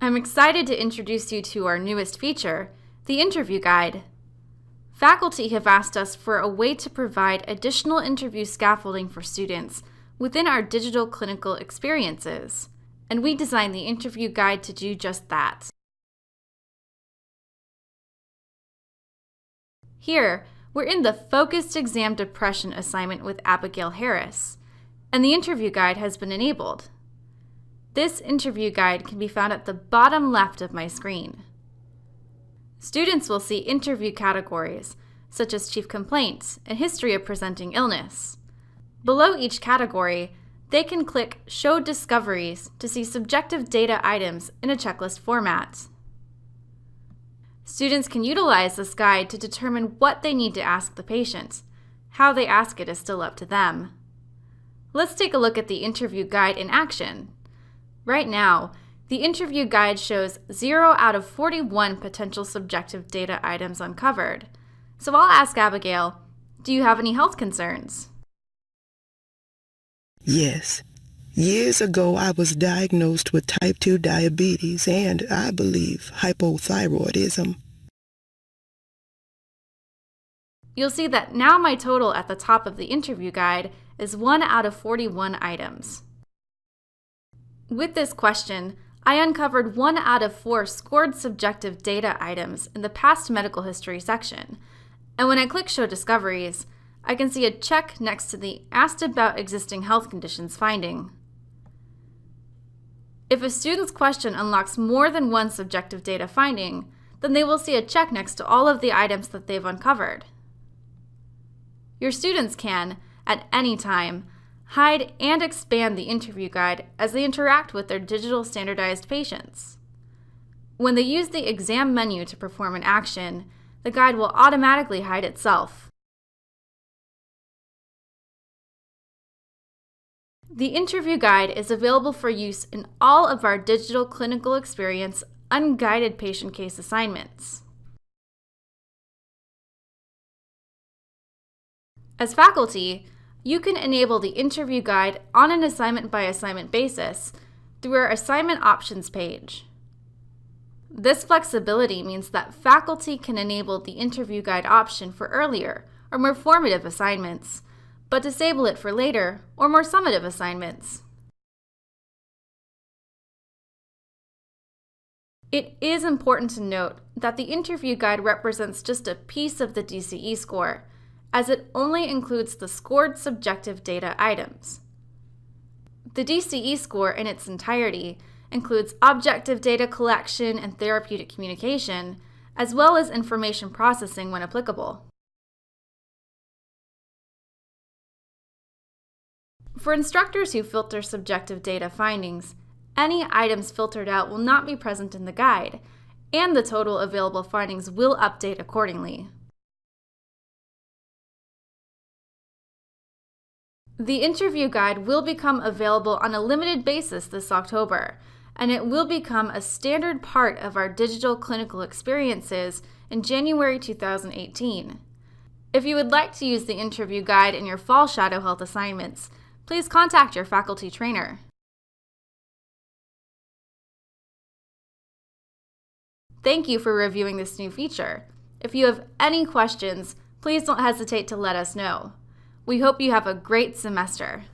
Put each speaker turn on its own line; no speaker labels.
I'm excited to introduce you to our newest feature, the Interview Guide. Faculty have asked us for a way to provide additional interview scaffolding for students within our digital clinical experiences, and we designed the Interview Guide to do just that. Here, we're in the Focused Exam Depression assignment with Abigail Harris, and the Interview Guide has been enabled. This interview guide can be found at the bottom left of my screen. Students will see interview categories, such as chief complaints and history of presenting illness. Below each category, they can click Show Discoveries to see subjective data items in a checklist format. Students can utilize this guide to determine what they need to ask the patient. How they ask it is still up to them. Let's take a look at the interview guide in action. Right now, the interview guide shows 0 out of 41 potential subjective data items uncovered. So I'll ask Abigail, do you have any health concerns?
Yes. Years ago, I was diagnosed with type 2 diabetes and, I believe, hypothyroidism.
You'll see that now my total at the top of the interview guide is 1 out of 41 items. With this question, I uncovered 1 out of 4 scored subjective data items in the past medical history section, and when I click Show Discoveries, I can see a check next to the Asked About Existing Health Conditions finding. If a student's question unlocks more than one subjective data finding, then they will see a check next to all of the items that they've uncovered. Your students can, at any time, hide and expand the interview guide as they interact with their digital standardized patients. When they use the exam menu to perform an action, the guide will automatically hide itself. The interview guide is available for use in all of our digital clinical experience unguided patient case assignments. As faculty, you can enable the interview guide on an assignment-by-assignment basis through our Assignment Options page. This flexibility means that faculty can enable the interview guide option for earlier or more formative assignments, but disable it for later or more summative assignments. It is important to note that the interview guide represents just a piece of the DCE score, as it only includes the scored subjective data items. The DCE score in its entirety includes objective data collection and therapeutic communication, as well as information processing when applicable. For instructors who filter subjective data findings, any items filtered out will not be present in the guide, and the total available findings will update accordingly. The interview guide will become available on a limited basis this October, and it will become a standard part of our digital clinical experiences in January 2018. If you would like to use the interview guide in your fall Shadow Health assignments, please contact your faculty trainer. Thank you for reviewing this new feature. If you have any questions, please don't hesitate to let us know. We hope you have a great semester.